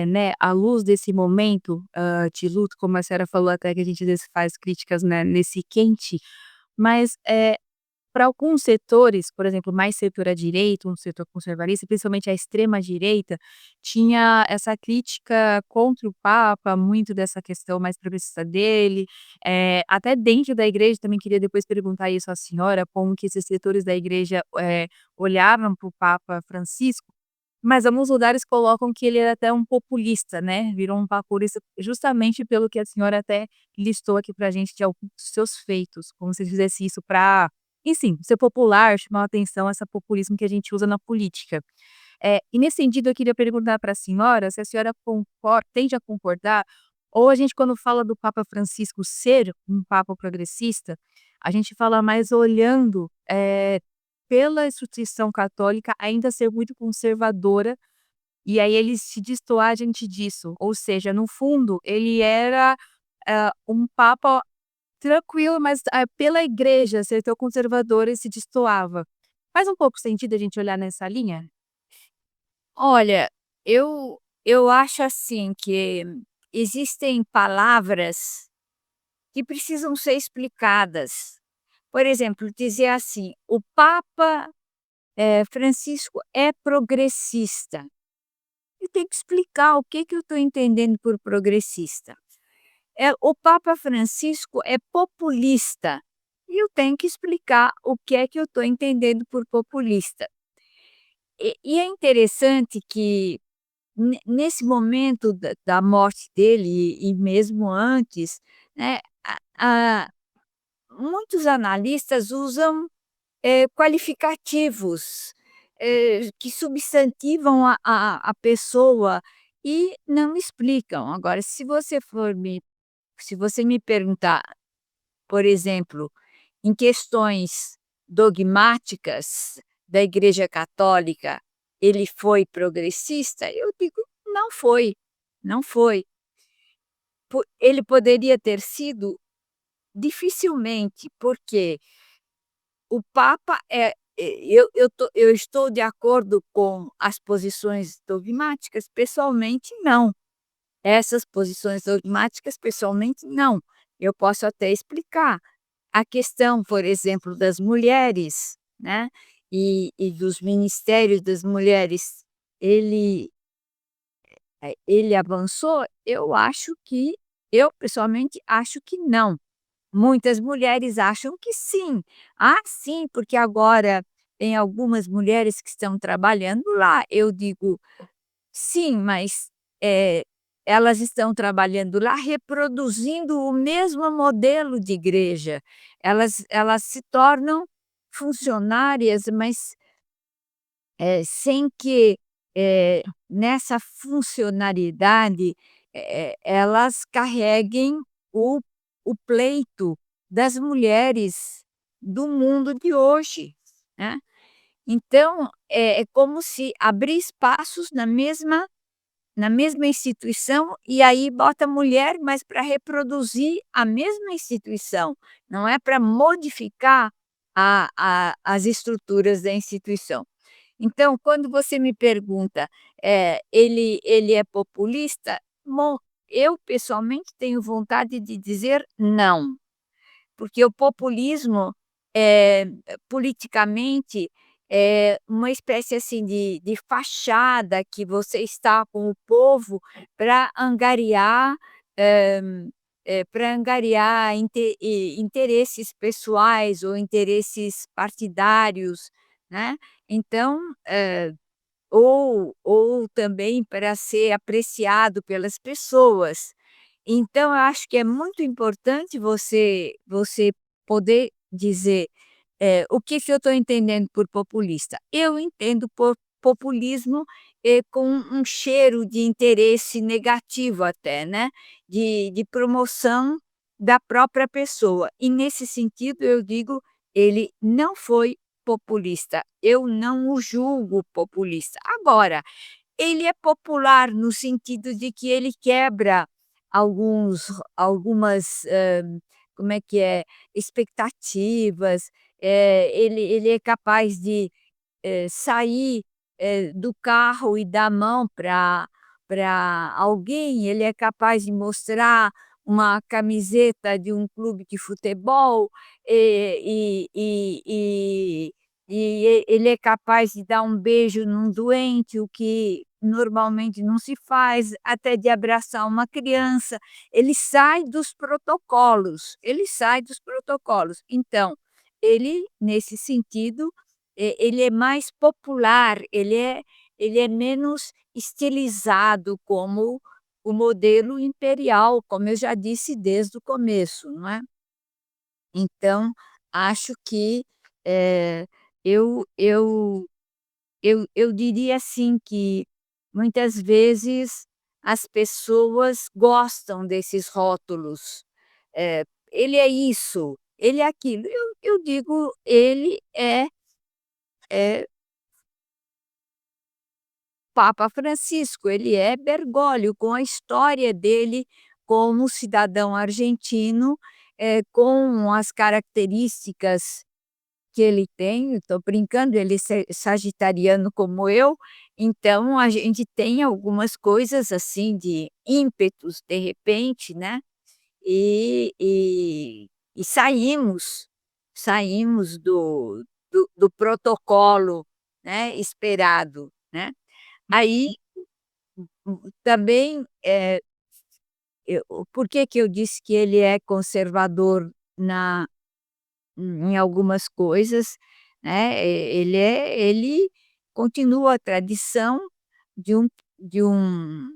né, à luz desse momento, de luto, como a senhora falou até que a gente às vezes faz críticas, né, nesse quente, mas, para alguns setores, por exemplo, mais setor à direita, um setor conservadorista, principalmente a extrema direita, tinha essa crítica contra o Papa, muito dessa questão mais progressista dele, até dentro da igreja, também queria depois perguntar isso à senhora, como que esses setores da igreja, olhavam para o Papa Francisco, mas alguns lugares colocam que ele era até um populista, né, virou um populista justamente pelo que a senhora até listou aqui pra gente de alguns dos seus feitos, como se fizesse isso para, enfim, ser popular, chamar a atenção, esse populismo que a gente usa na política. E nesse sentido eu queria perguntar para a senhora se a senhora tende a concordar, ou a gente quando fala do Papa Francisco ser um papa progressista, a gente fala mais olhando, pela instituição católica ainda ser muito conservadora, e aí ele se destoar diante disso, ou seja, no fundo ele era, um papa tranquilo, mas, pela igreja ser tão conservadora ele se destoava. Faz um pouco sentido a gente olhar nessa linha? Olha, eu acho assim que existem palavras que precisam ser explicadas. Por exemplo, dizer assim: "O Papa, Francisco é progressista". Eu tenho que explicar o que que eu estou entendendo por progressista. O Papa Francisco é populista, e eu tenho que explicar o que é que eu estou entendendo por populista. E é interessante que nesse momento da morte dele e mesmo antes, né, a muitos analistas usam, qualificativos, que substantivam a pessoa e não explicam. Agora, se você me perguntar, por exemplo, em questões dogmáticas da Igreja Católica, ele foi progressista? Eu digo: "Não foi, não foi". Ele poderia ter sido? Dificilmente, porque o Papa eu estou de acordo com as posições dogmáticas? Pessoalmente, não. Essas posições dogmáticas, pessoalmente, não. Eu posso até explicar. A questão, por exemplo, das mulheres, né, e dos ministérios das mulheres, ele ele avançou? Eu pessoalmente acho que não. Muitas mulheres acham que sim. "Ah, sim, porque agora tem algumas mulheres que estão trabalhando lá". Eu digo: "Sim, mas, eh, elas estão trabalhando lá reproduzindo o mesmo modelo de igreja. Elas se tornam funcionárias, mas, sem que, nessa funcionalidade, elas carreguem o o pleito das mulheres do mundo de hoje, né". Então, é como se abrir espaços na mesma instituição, e aí bota mulher, mas para reproduzir a mesma instituição, não é para modificar as estruturas da instituição. Então, quando você me pergunta, ele é populista? Bom, eu pessoalmente tenho vontade de dizer não, porque o populismo, politicamente, é uma espécie, assim, de fachada que você está com o povo para angariar, interesses pessoais ou interesses partidários, né. Então, ou também para ser apreciado pelas pessoas. Então eu acho que é muito importante você poder dizer, o que que eu estou entendendo por populista. Eu entendo por populismo, com um cheiro de interesse negativo até, né, de promoção da própria pessoa. E nesse sentido eu digo, ele não foi populista, eu não o julgo populista. Agora, ele é popular no sentido de que ele quebra algumas, como é que é, expectativas, ele é capaz de, sair, do carro e dar a mão alguém, ele é capaz de mostrar uma camiseta de um clube de futebol, e ele é capaz de dar um beijo num doente, o que normalmente não se faz, até de abraçar uma criança. Ele sai dos protocolos, ele sai dos protocolos. Então, ele, nesse sentido, ele é mais popular, ele é menos estilizado como o modelo imperial, como eu já disse desde o começo, não é? Então, acho que, eh, eu diria assim que, muitas vezes, as pessoas gostam desses rótulos. "Ele é isso, ele é aquilo", eu digo: "Ele é Papa Francisco, ele é Bergoglio, com a história dele como cidadão argentino, com as características que ele tem. Estou brincando, ele é sagitariano como eu, então a gente tem algumas coisas, assim, de ímpetos, de repente, né, e saímos do protocolo, né, esperado, né. Aí, também, por que que eu disse que ele é conservador na em algumas coisas, né, ele continua a tradição de um de um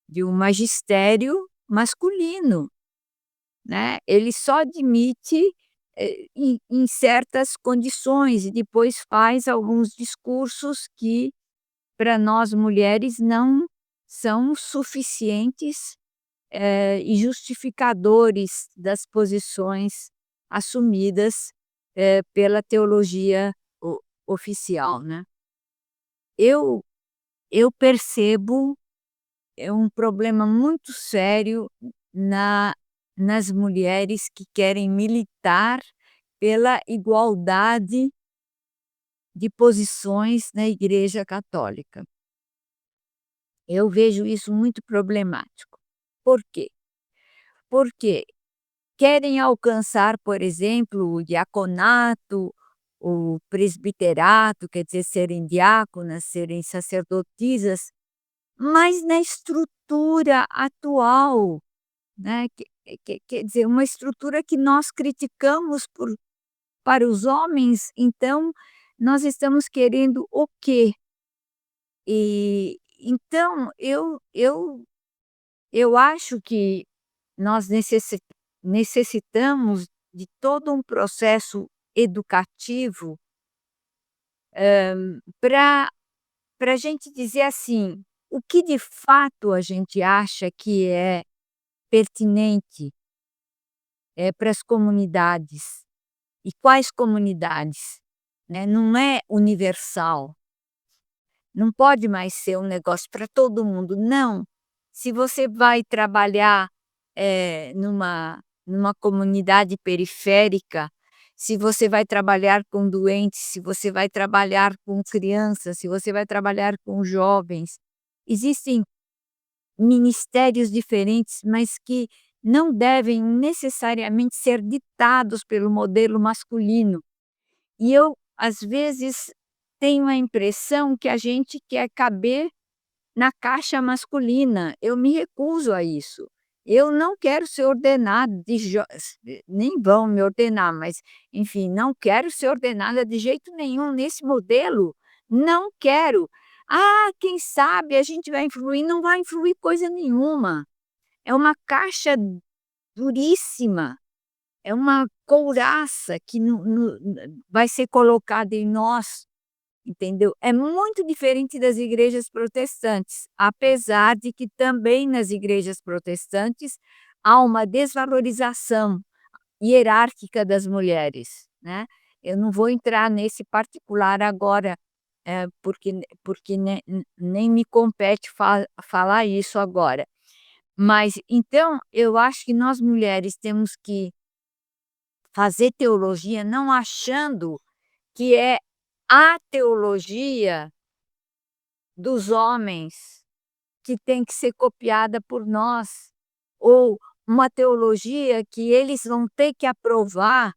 de um magistério masculino, né. Ele só admite, em certas condições, e depois faz alguns discursos que, para nós mulheres, não são suficientes, e justificadores das posições assumidas, pela teologia oficial, né. Eu eu percebo, um problema muito sério na nas mulheres que querem militar pela igualdade de posições na Igreja Católica. Eu vejo isso muito problemático. Por quê? Porque querem alcançar, por exemplo, o diaconato, o presbiterato, quer dizer, serem diáconas, serem sacerdotisas, mas na estrutura atual, né, quer dizer, uma estrutura que nós criticamos para os homens, então nós estamos querendo o quê? E então eu acho que nós necessitamos de todo um processo educativo, para a gente dizer assim, o que de fato a gente acha que é pertinente, para as comunidades, e quais comunidades, né, não é universal. Não pode mais ser um negócio para todo mundo, não. Se você vai trabalhar, numa comunidade periférica, se você vai trabalhar com doentes, se você vai trabalhar com crianças, se você vai trabalhar com jovens, existem ministérios diferentes, mas que não devem necessariamente ser ditados pelo modelo masculino. E eu, às vezes, tenho a impressão que a gente quer caber na caixa masculina. Eu me recuso a isso. Eu não quero ser ordenada de nem vão me ordenar, mas, enfim, não quero ser ordenada de jeito nenhum nesse modelo, não quero. "Ah, quem sabe a gente vai influir", não vai influir coisa nenhuma. É uma caixa duríssima. É uma couraça que vai ser colocada em nós, entendeu? É muito diferente das igrejas protestantes, apesar de que também nas igrejas protestantes há uma desvalorização hierárquica das mulheres, né. Eu não vou entrar nesse particular agora, porque nem me compete falar isso agora. Mas então eu acho que nós mulheres temos que fazer teologia não achando que é a teologia dos homens, que tem que ser copiada por nós, ou uma teologia que eles vão ter que aprovar,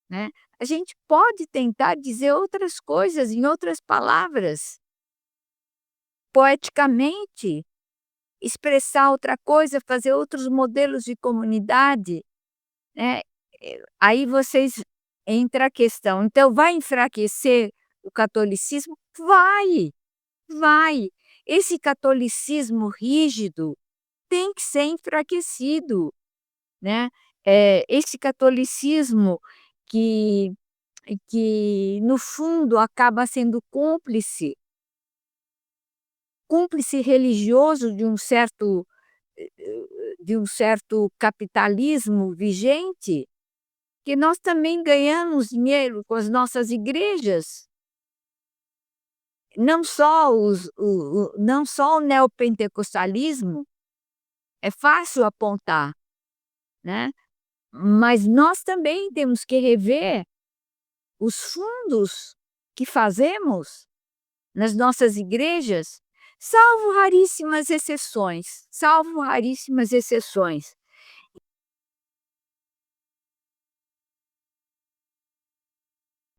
né. A gente pode tentar dizer outras coisas em outras palavras, poeticamente, expressar outra coisa, fazer outros modelos de comunidade, né. Aí vocês entra a questão, então vai enfraquecer o catolicismo? Vai, vai. Esse catolicismo rígido tem que ser enfraquecido, né. Esse catolicismo que no fundo acaba sendo cúmplice religioso de um certo capitalismo vigente, que nós também ganhamos dinheiro com as nossas igrejas, não só não só o neopentecostalismo, é fácil apontar, né, mas nós também temos que rever os fundos que fazemos nas nossas igrejas, salvo raríssimas exceções, salvo raríssimas exceções.